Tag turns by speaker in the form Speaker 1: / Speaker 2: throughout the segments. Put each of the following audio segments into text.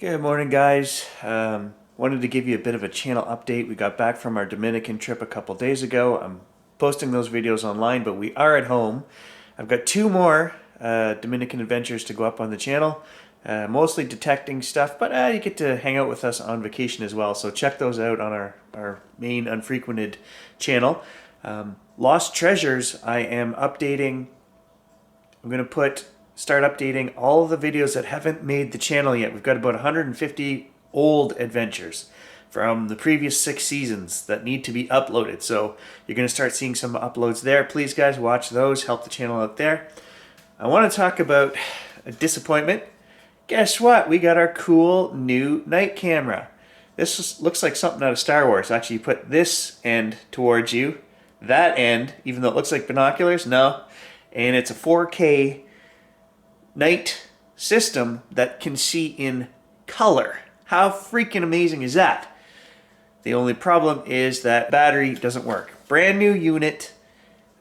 Speaker 1: Good morning, guys. Wanted to give you a bit of a channel update. We got back from our Dominican trip a couple days ago. I'm posting those videos online, but we are at home. I've got two more Dominican adventures to go up on the channel. Mostly detecting stuff, but you get to hang out with us on vacation as well. So check those out on our main unfrequented channel. Lost Treasures, I am updating. I'm going to start updating all of the videos that haven't made the channel yet. We've got about 150 old adventures from the previous 6 seasons that need to be uploaded. So you're going to start seeing some uploads there. Please, guys, watch those. Help the channel out there. I want to talk about a disappointment. Guess what? We got our cool new night camera. This looks like something out of Star Wars. Actually, you put this end towards you. That end, even though it looks like binoculars, no. And it's a 4K night system that can see in color. How freaking amazing is that? The only problem is that battery doesn't work. Brand new unit,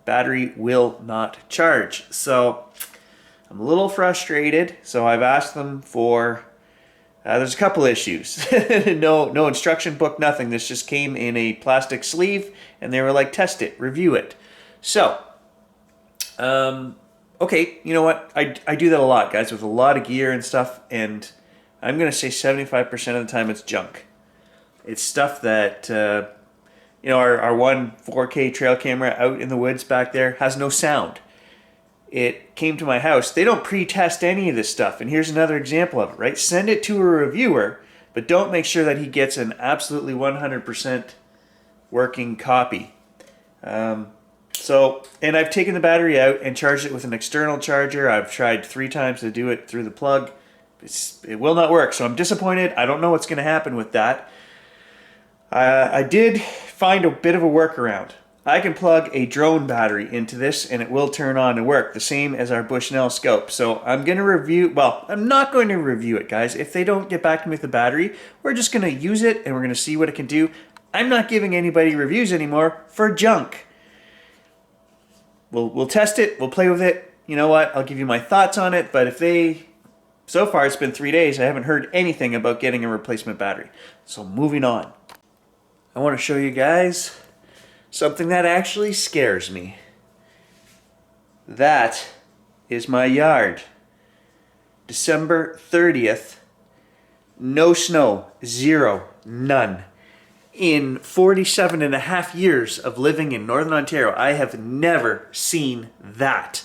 Speaker 1: battery will not charge. So I'm a little frustrated. So I've asked them for, there's a couple issues. No instruction book, nothing. This just came in a plastic sleeve and they were like, test it, review it. So, okay, you know what? I do that a lot, guys, with a lot of gear and stuff, and I'm going to say 75% of the time it's junk. It's stuff that, our one 4K trail camera out in the woods back there has no sound. It came to my house. They don't pre-test any of this stuff, and here's another example of it, right? Send it to a reviewer, but don't make sure that he gets an absolutely 100% working copy. And I've taken the battery out and charged it with an external charger. I've tried 3 times to do it through the plug. It will not work, so I'm disappointed. I don't know what's going to happen with that. I did find a bit of a workaround. I can plug a drone battery into this and it will turn on and work, the same as our Bushnell scope. So I'm going to review, well, I'm not going to review it, guys. If they don't get back to me with the battery, we're just going to use it and we're going to see what it can do. I'm not giving anybody reviews anymore for junk. We'll test it, we'll play with it. You know what, I'll give you my thoughts on it, but so far it's been 3 days, I haven't heard anything about getting a replacement battery. So moving on. I want to show you guys something that actually scares me. That is my yard. December 30th, no snow, 0, none. In 47 and a half years of living in Northern Ontario, I have never seen that.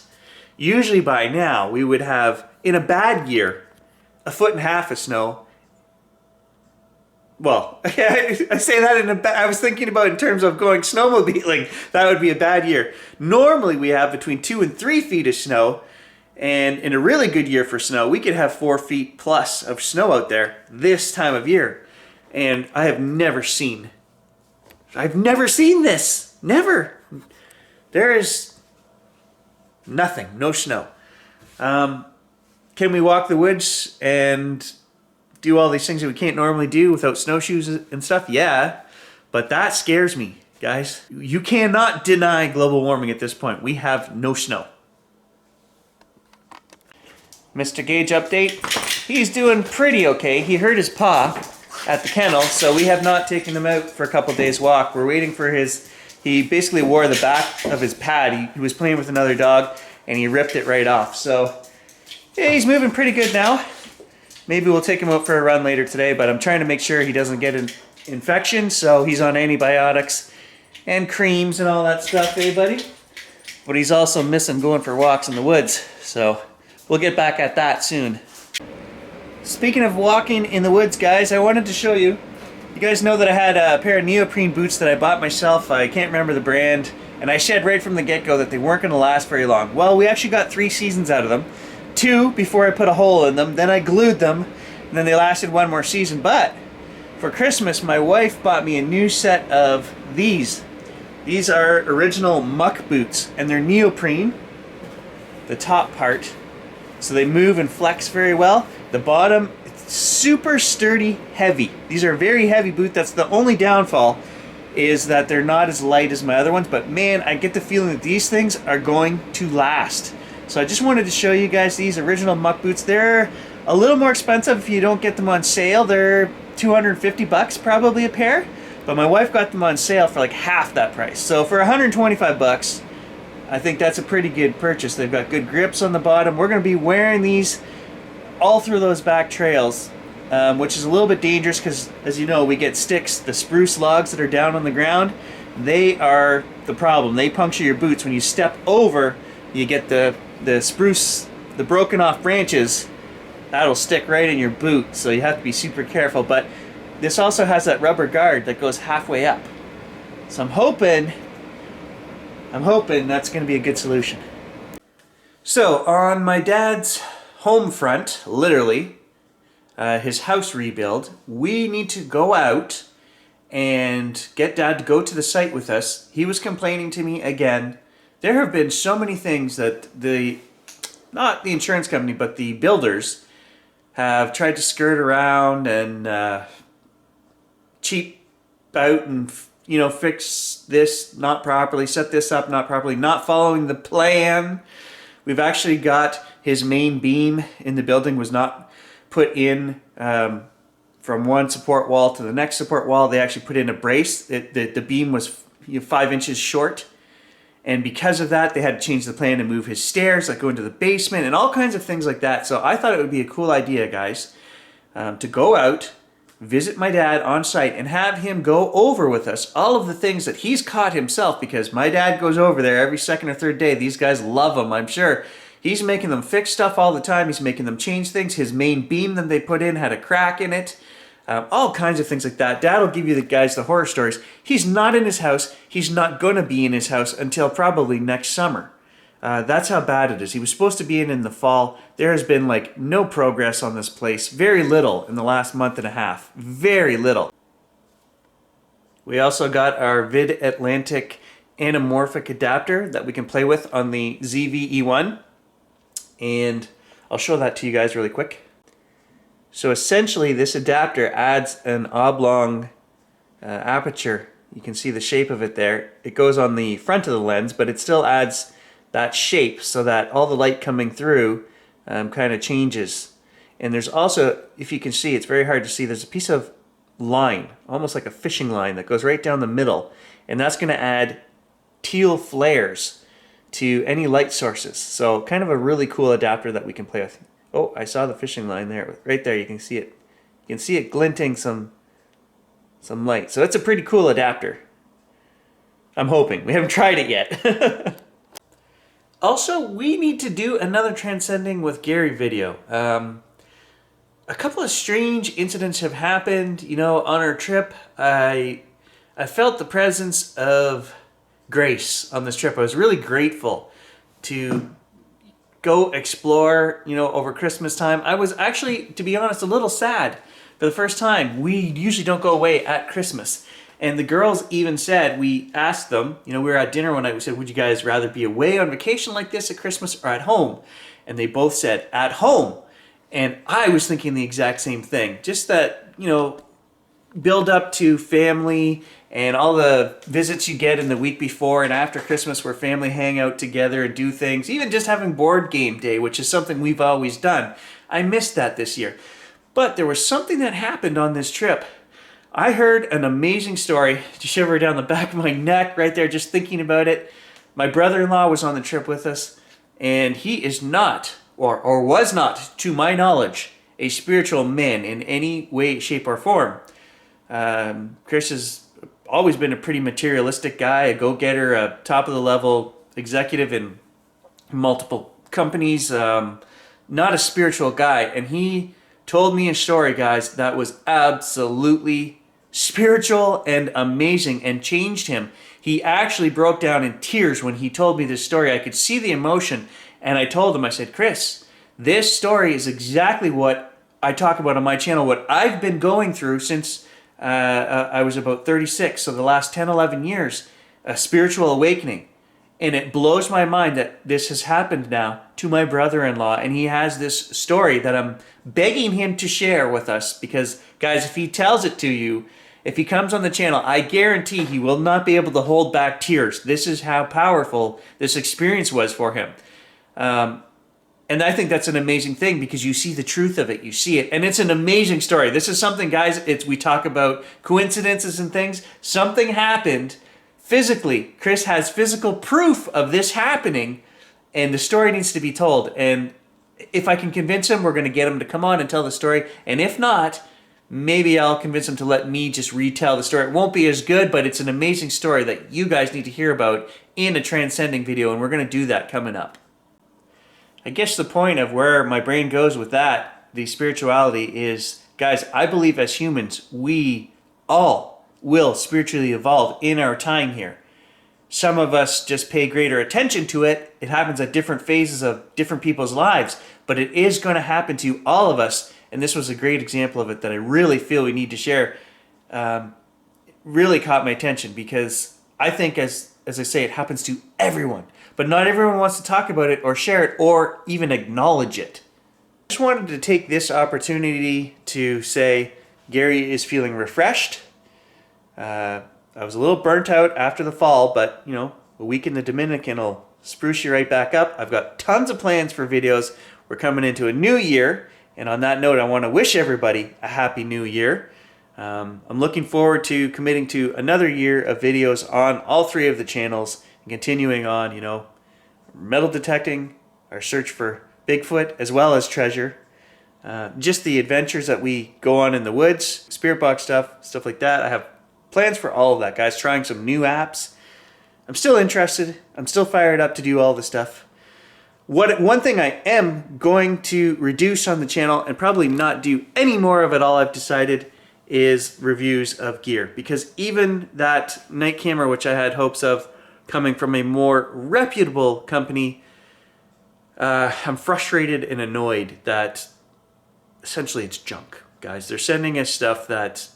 Speaker 1: Usually by now, we would have, in a bad year, 1.5 feet of snow. Well, I say that I was thinking about in terms of going snowmobiling. That would be a bad year. Normally, we have between 2 and 3 feet of snow. And in a really good year for snow, we could have 4 feet plus of snow out there this time of year. And I've never seen this. Never. There is nothing, no snow. Can we walk the woods and do all these things that we can't normally do without snowshoes and stuff? Yeah, but that scares me, guys. You cannot deny global warming at this point. We have no snow. Mr. Gage update. He's doing pretty okay. He hurt his paw at the kennel, so we have not taken him out for a couple days walk. We're waiting for he basically wore the back of his pad. He was playing with another dog and he ripped it right off. So yeah, he's moving pretty good now. Maybe we'll take him out for a run later today, but I'm trying to make sure he doesn't get an infection, so he's on antibiotics and creams and all that stuff, buddy? But he's also missing going for walks in the woods, so we'll get back at that soon. Speaking of walking in the woods, guys, I wanted to show you. You guys know that I had a pair of neoprene boots that I bought myself. I can't remember the brand. And I said right from the get-go that they weren't going to last very long. Well, we actually got 3 seasons out of them. 2 before I put a hole in them. Then I glued them. And then they lasted 1 more season. But for Christmas, my wife bought me a new set of these. These are original muck boots. And they're neoprene. The top part. So they move and flex very well. The bottom, it's super sturdy, heavy. These are a very heavy boot. That's the only downfall, is that they're not as light as my other ones. But man, I get the feeling that these things are going to last. So I just wanted to show you guys these original muck boots. They're A little more expensive if you don't get them on sale. They're 250 bucks probably a pair, but my wife got them on sale for like half that price. So for 125 bucks, I think that's a pretty good purchase. They've got good grips on the bottom. We're going to be wearing these all through those back trails, which is a little bit dangerous because, as you know, we get sticks, the spruce logs that are down on the ground. They are the problem. They puncture your boots. When you step over, you get the spruce, the broken off branches, that'll stick right in your boot. So you have to be super careful. But this also has that rubber guard that goes halfway up. So I'm hoping that's going to be a good solution. So on my dad's home front, literally, his house rebuild, we need to go out and get Dad to go to the site with us. He was complaining to me again. There have been so many things that not the insurance company, but the builders have tried to skirt around and cheap out and, you know, fix this not properly, set this up not properly, not following the plan. We've actually got his main beam in the building was not put in from one support wall to the next support wall. They actually put in a brace. The beam was 5 inches short. And because of that, they had to change the plan and move his stairs, like go into the basement and all kinds of things like that. So I thought it would be a cool idea, guys, to go out, visit my dad on site and have him go over with us all of the things that he's caught himself, because my dad goes over there every second or third day. These guys love him, I'm sure. He's making them fix stuff all the time. He's making them change things. His main beam that they put in had a crack in it. All kinds of things like that. Dad will give you the horror stories. He's not in his house. He's not going to be in his house until probably next summer. That's how bad it is. He was supposed to be in the fall. There has been like no progress on this place. Very little in the last month and a half. Very little. We also got our Vid Atlantic anamorphic adapter that we can play with on the ZV-E1. And I'll show that to you guys really quick. So essentially this adapter adds an oblong aperture. You can see the shape of it there. It goes on the front of the lens, but it still adds that shape so that all the light coming through kind of changes. And there's also, if you can see, it's very hard to see, there's a piece of line, almost like a fishing line that goes right down the middle. And that's going to add teal flares to any light sources. So kind of a really cool adapter that we can play with. Oh, I saw the fishing line there. Right there, you can see it. You can see it glinting some light. So it's a pretty cool adapter. I'm hoping. We haven't tried it yet. Also, we need to do another Transcending with Gary video. A couple of strange incidents have happened, you know, on our trip. I felt the presence of grace on this trip. I was really grateful to go explore, you know, over Christmas time. I was actually, to be honest, a little sad for the first time. We usually don't go away at Christmas. And the girls even said, we asked them, you know, we were at dinner one night, we said, would you guys rather be away on vacation like this at Christmas or at home? And they both said, at home. And I was thinking the exact same thing. Just that, you know, build up to family and all the visits you get in the week before and after Christmas where family hang out together and do things. Even just having board game day, which is something we've always done. I missed that this year. But there was something that happened on this trip. I heard an amazing story to shiver down the back of my neck right there just thinking about it. My brother-in-law was on the trip with us, and he is not, or was not, to my knowledge, a spiritual man in any way, shape, or form. Chris has always been a pretty materialistic guy, a go-getter, a top-of-the-level executive in multiple companies, not a spiritual guy. And he told me a story, guys, that was absolutely spiritual and amazing and changed him. He actually broke down in tears when he told me this story. I could see the emotion, and I told him, I said, Chris, this story is exactly what I talk about on my channel, what I've been going through since I was about 36, so the last 10, 11 years, a spiritual awakening. And it blows my mind that this has happened now to my brother-in-law, and he has this story that I'm begging him to share with us, because, guys, if he tells it to you, if he comes on the channel, I guarantee he will not be able to hold back tears. This is how powerful this experience was for him. And I think that's an amazing thing because you see the truth of it. You see it. And it's an amazing story. This is something, guys, we talk about coincidences and things. Something happened physically. Chris has physical proof of this happening, and the story needs to be told. And if I can convince him, we're going to get him to come on and tell the story. And if not, maybe I'll convince him to let me just retell the story. It won't be as good, but it's an amazing story that you guys need to hear about in a Transcending video, and we're going to do that coming up. I guess the point of where my brain goes with that, the spirituality, is, guys, I believe as humans, we all will spiritually evolve in our time here. Some of us just pay greater attention to it. It happens at different phases of different people's lives, but it is going to happen to all of us. And this was a great example of it that I really feel we need to share. Really caught my attention because I think, as I say, it happens to everyone. But not everyone wants to talk about it or share it or even acknowledge it. I just wanted to take this opportunity to say Gary is feeling refreshed. I was a little burnt out after the fall, but you know, a week in the Dominican will spruce you right back up. I've got tons of plans for videos. We're coming into a new year, and on that note, I want to wish everybody a happy new year. I'm looking forward to committing to another year of videos on all three of the channels and continuing on, you know, metal detecting, our search for Bigfoot, as well as treasure. Just the adventures that we go on in the woods, spirit box stuff like that. I have plans for all of that, guys. Trying some new apps. I'm still interested. I'm still fired up to do all the stuff. One thing I am going to reduce on the channel and probably not do any more of it, all I've decided, is reviews of gear. Because even that night camera, which I had hopes of coming from a more reputable company, I'm frustrated and annoyed that essentially it's junk, guys. They're sending us stuff that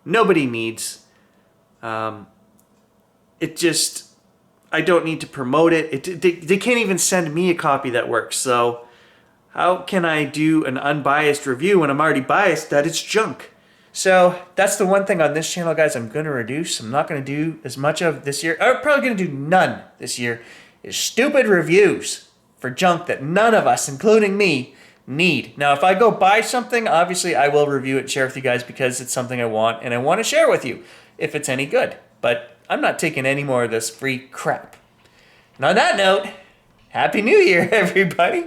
Speaker 1: nobody needs. It just, I don't need to promote it. They can't even send me a copy that works. So how can I do an unbiased review when I'm already biased that it's junk? So that's the one thing on this channel, guys, I'm going to reduce. I'm not going to do as much of this year. I'm probably going to do none this year. Is stupid reviews for junk that none of us, including me, need. Now, if I go buy something, obviously I will review it and share with you guys because it's something I want and I want to share with you if it's any good. But I'm not taking any more of this free crap. And on that note, Happy New Year, everybody.